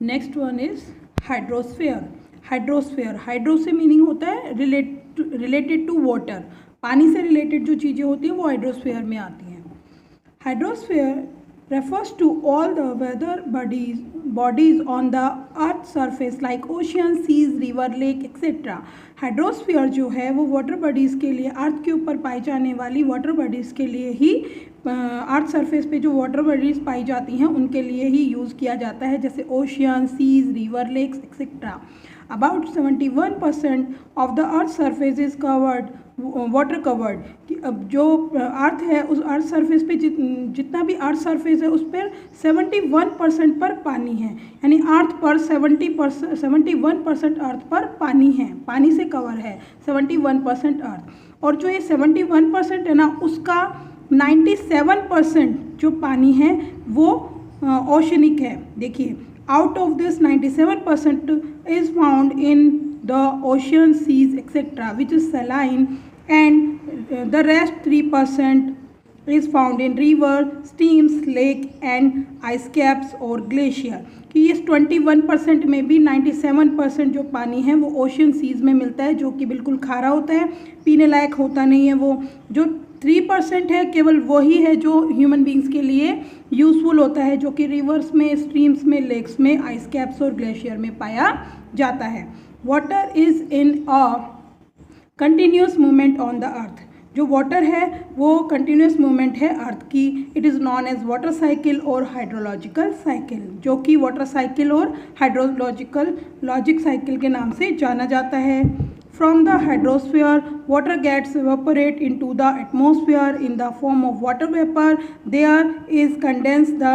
Next one is hydrosphere. Hydrosphere, hydro से meaning होता है रिलेटेड टू वाटर, पानी से रिलेटेड जो चीज़ें होती हैं वो हाइड्रोस्फीयर में आती हैं। Hydrosphere refers to all the weather bodies on the earth surface like ocean, seas, river, lake etc. Hydrosphere जो है वो वाटर बॉडीज़ के लिए, अर्थ के ऊपर पाई जाने वाली वाटर बॉडीज़ के लिए ही, अर्थ सरफेस पे जो वाटर बॉडीज़ पाई जाती हैं उनके लिए ही यूज़ किया जाता है, जैसे ocean, seas, river, lakes etcetera. About 71% of the earth surface is covered water covered, कि अब जो अर्थ है उस अर्थ सरफेस पे जितना भी अर्थ सरफेस है उस पर 71% पर पानी है, यानी अर्थ पर 71% अर्थ पर पानी है, पानी से कवर है 71% अर्थ। और जो ये 71% है ना, उसका 97% जो पानी है वो ओशनिक है। देखिए, out of this 97% is found in the ocean, seas etc. which is saline, and the rest 3% is found in river, streams, lake and ice caps और glacier। कि इस 21% में भी 97% जो पानी है वो ओशियन सीज में मिलता है, जो कि बिल्कुल खारा होता है, पीने लायक होता नहीं है। वो जो 3% है केवल वही है जो ह्यूमन बींग्स के लिए यूज़फुल होता है, जो कि रिवर्स में, स्ट्रीम्स में, लेक्स में, आइस कैप्स और ग्लेशियर में पाया जाता है। Water is in a continuous movement on the earth. जो वाटर है वो कंटिन्यूस मूवमेंट है अर्थ की। It is known as water cycle और हाइड्रोलॉजिकल साइकिल, जो कि वाटर साइकिल और हाइड्रोलॉजिकल लॉजिक साइकिल के नाम से जाना जाता है। From the hydrosphere, water gets evaporate into the atmosphere in the form of water vapor. There is condensed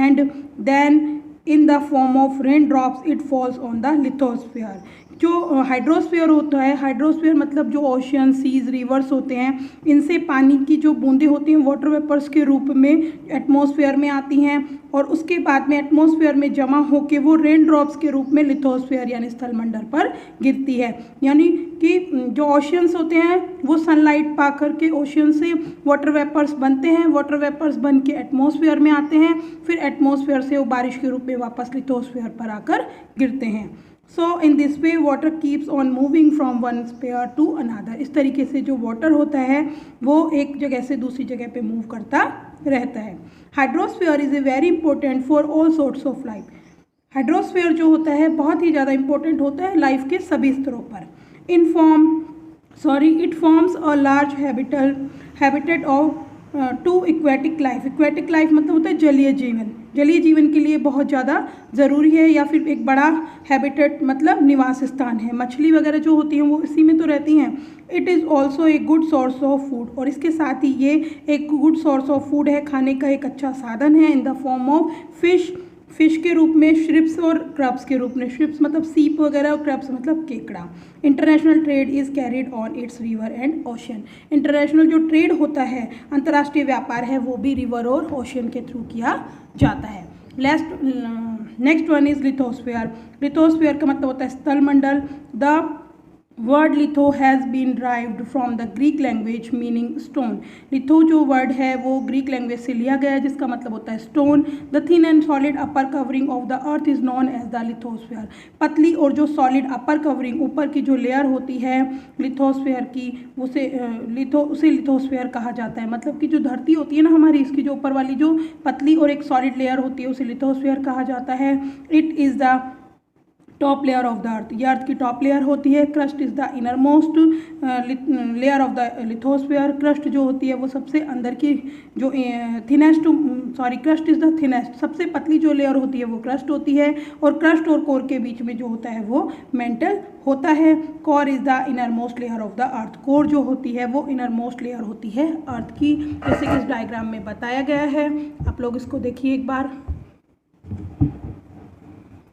and then in the form of raindrops it falls on the lithosphere. जो hydrosphere होता है, hydrosphere मतलब जो ocean, seize, reverse होते हैं, इनसे पानी की जो बूंदें होती हैं वाटर वेपर्स के रूप में एटमॉस्फेयर में आती हैं, और उसके बाद में एटमॉस्फेयर में जमा होकर वो रेन ड्रॉप्स के रूप में लिथोस्फीयर यानी स्थलमंडल पर गिरती है। यानी कि जो ओशियंस होते हैं वो सनलाइट पा करके ओशियन से वाटर वेपर्स बनते हैं, वाटर वेपर्स बन के एटमॉस्फेयर में आते हैं, फिर एटमॉस्फेयर से वो बारिश के रूप में वापस लिथोस्फीयर पर आकर गिरते हैं। So in this way water keeps on moving from one sphere to another. इस तरीके से जो वाटर होता है वो एक जगह से दूसरी जगह पे मूव करता रहता है। Hydrosphere is a very important for all sorts of life. Hydrosphere जो होता है बहुत ही ज़्यादा इंपॉर्टेंट होता है लाइफ के सभी स्तरों पर। It forms a large habitat of to aquatic life. Aquatic life मतलब होता है जलीय जीवन, जलीय जीवन के लिए बहुत ज़्यादा ज़रूरी है, या फिर एक बड़ा हैबिटेट मतलब निवास स्थान है। मछली वगैरह जो होती हैं वो इसी में तो रहती हैं। इट इज़ ऑल्सो एक गुड सोर्स ऑफ फूड, और इसके साथ ही ये एक गुड सोर्स ऑफ फूड है, खाने का एक अच्छा साधन है, in the form of fish के रूप में, श्रिप्स और क्रब्स के रूप में। श्रिप्स मतलब सीप वगैरह और क्रब्स मतलब केकड़ा। International trade is carried on it's river and ocean. International जो ट्रेड होता है, अंतर्राष्ट्रीय व्यापार है, वो भी रिवर और ओशन के थ्रू किया जाता है। Next one is lithosphere. Lithosphere का मतलब होता है स्थलमंडल। The word litho has been derived from the Greek language meaning stone. Litho जो वर्ड है वो ग्रीक लैंग्वेज से लिया गया है, जिसका मतलब होता है stone. The thin and solid upper covering of the earth is known as the lithosphere. पतली और जो सॉलिड अपर कवरिंग, ऊपर की जो लेयर होती है लिथोस्फीयर की, उसे लिथोस्फीयर कहा जाता है। मतलब कि जो धरती होती है ना हमारी, इसकी जो ऊपर वाली जो पतली और एक सॉलिड लेयर होती है उसे लिथोस्फीयर कहा जाता है। It is the top layer of the अर्थ। ये अर्थ की टॉप लेयर होती है। Crust is the inner most layer of the lithosphere. Crust जो होती है वो सबसे अंदर की जो क्रस्ट इज द थिनेस्ट, सबसे पतली जो लेयर होती है वो क्रस्ट होती है, और क्रस्ट और कोर के बीच में जो होता है वो मेंटल होता है। Core is the inner most layer of the earth. Core जो होती है वो इनर मोस्ट लेयर होती है अर्थ की, जैसे कि इस डायग्राम में बताया गया है। आप लोग इसको देखिए एक बार।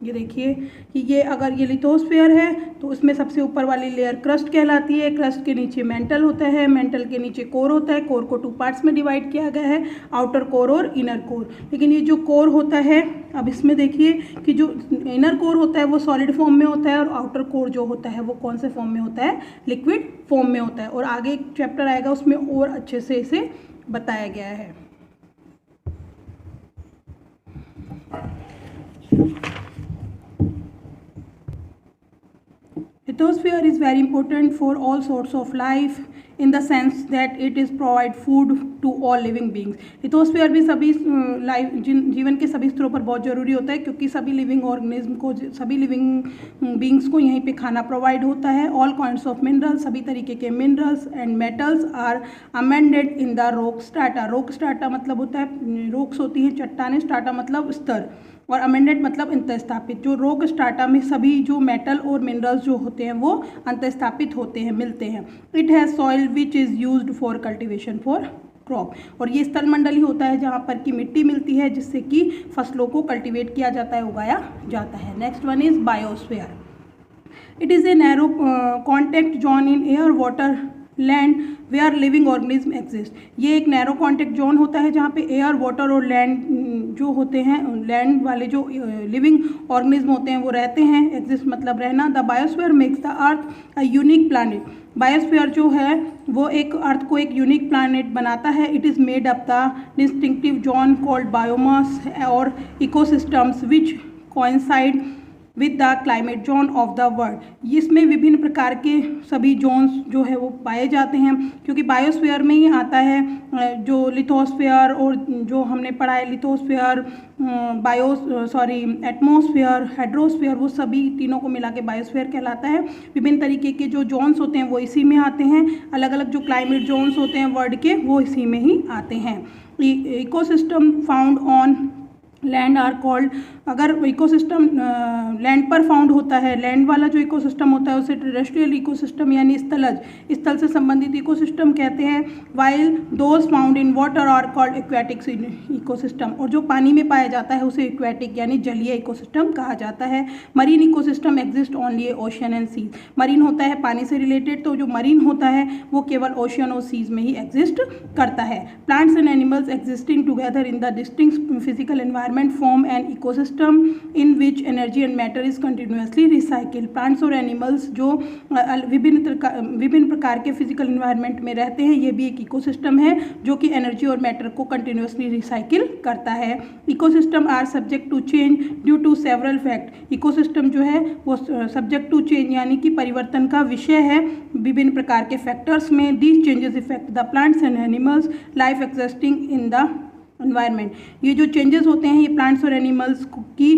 ये देखिए कि ये अगर ये लिथोस्फीयर है तो उसमें सबसे ऊपर वाली लेयर क्रस्ट कहलाती है। क्रस्ट के नीचे मेंटल होता है, मेंटल के नीचे कोर होता है। कोर को 2 पार्ट्स में डिवाइड किया गया है, आउटर कोर और इनर कोर। लेकिन ये जो कोर होता है, अब इसमें देखिए कि जो इनर कोर होता है वो सॉलिड फॉर्म में होता है, और आउटर कोर जो होता है वो कौन से फॉर्म में होता है, लिक्विड फॉर्म में होता है। और आगे एक चैप्टर आएगा उसमें और अच्छे से इसे बताया गया है। Lithosphere is very important for all sorts of life in the sense that it is provide food to all living beings. Lithosphere भी सभी लाइफ जीवन के सभी स्तरों पर बहुत ज़रूरी होता है, क्योंकि सभी लिविंग ऑर्गेनिज्म को, सभी लिविंग बींग्स को यहीं पे खाना प्रोवाइड होता है। ऑल काइंड्स ऑफ मिनरल्स, सभी तरीके के minerals and metals are amended in the rock strata. Rock strata मतलब होता है, रॉक्स होती हैं चट्टानें, स्ट्राटा मतलब स्तर, और अमेंडेड मतलब अंतःस्थापित। जो रॉक स्ट्राटा में सभी जो मेटल और मिनरल्स जो होते हैं वो अंतःस्थापित होते हैं, मिलते हैं। It has soil which is used for cultivation for crop. और ये स्थल मंडल ही होता है जहाँ पर कि मिट्टी मिलती है जिससे कि फसलों को कल्टिवेट किया जाता है, उगाया जाता है। Next one is biosphere. It is a narrow contact zone in air, water, land where living organism exist. ये एक नैरो कॉन्टैक्ट जोन होता है जहाँ पे एयर, वाटर और लैंड जो होते हैं, लैंड वाले जो लिविंग ऑर्गेनिज्म होते हैं वो रहते हैं। एग्जिस्ट मतलब रहना। The biosphere makes the earth a unique planet. Biosphere जो है वो एक अर्थ को एक यूनिक प्लानिट बनाता है। It is made up the distinctive zone called biomes और ecosystems which coincide with the climate zone of the world. इसमें विभिन्न प्रकार के सभी जोन्स जो है वो पाए जाते हैं, क्योंकि बायोस्फीयर में ही आता है जो लिथोस्फीयर और जो हमने पढ़ा है लिथोस्फीयर, एटमॉस्फेयर, हाइड्रोस्फीयर, वो सभी तीनों को मिला के बायोस्फीयर कहलाता है। विभिन्न तरीके के जो जोन्स होते हैं वो इसी में आते हैं। अलग अलग जो क्लाइमेट जोन्स होते हैं वर्ल्ड के वो इसी में ही आते हैं। Ecosystem found on land are called. अगर इकोसिस्टम लैंड पर फाउंड होता है, लैंड वाला जो इकोसिस्टम होता है उसे टेरेस्ट्रियल इकोसिस्टम यानी स्थलज, स्थल से संबंधित इकोसिस्टम कहते हैं। While those found in water are called aquatic ecosystem. और जो पानी में पाया जाता है उसे एक्वेटिक यानी जलीय इकोसिस्टम कहा जाता है। Marine ecosystem exist only ocean and seas. Marine होता है पानी से रिलेटेड, तो जो मरीन होता है वो केवल ओशियन और सीज में ही एग्जिस्ट करता है। Plants and animals existing together in the distinct physical environment form an ecosystem in which energy and matter is continuously recycled। Plants और एनिमल्स जो विभिन्न प्रकार के फिजिकल एनवायरनमेंट में रहते हैं, ये भी एक इकोसिस्टम है जो कि एनर्जी और मैटर को कंटिन्यूसली रिसाइकिल करता है। Ecosystem are subject to change due to several fact. Ecosystem जो है वो सब्जेक्ट टू चेंज यानी कि परिवर्तन का विषय है विभिन्न प्रकार के फैक्टर्स में। These changes effect the plants and animals life existing in the environment. ये जो चेंजेस होते हैं ये प्लांट्स और एनिमल्स की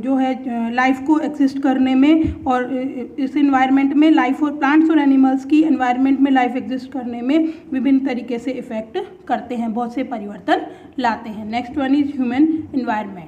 जो है लाइफ को एग्जिस्ट करने में और इस एनवायरनमेंट में लाइफ और प्लांट्स और एनिमल्स की एनवायरनमेंट में लाइफ एग्जिस्ट करने में विभिन्न तरीके से इफेक्ट करते हैं, बहुत से परिवर्तन लाते हैं। Next one is human environment.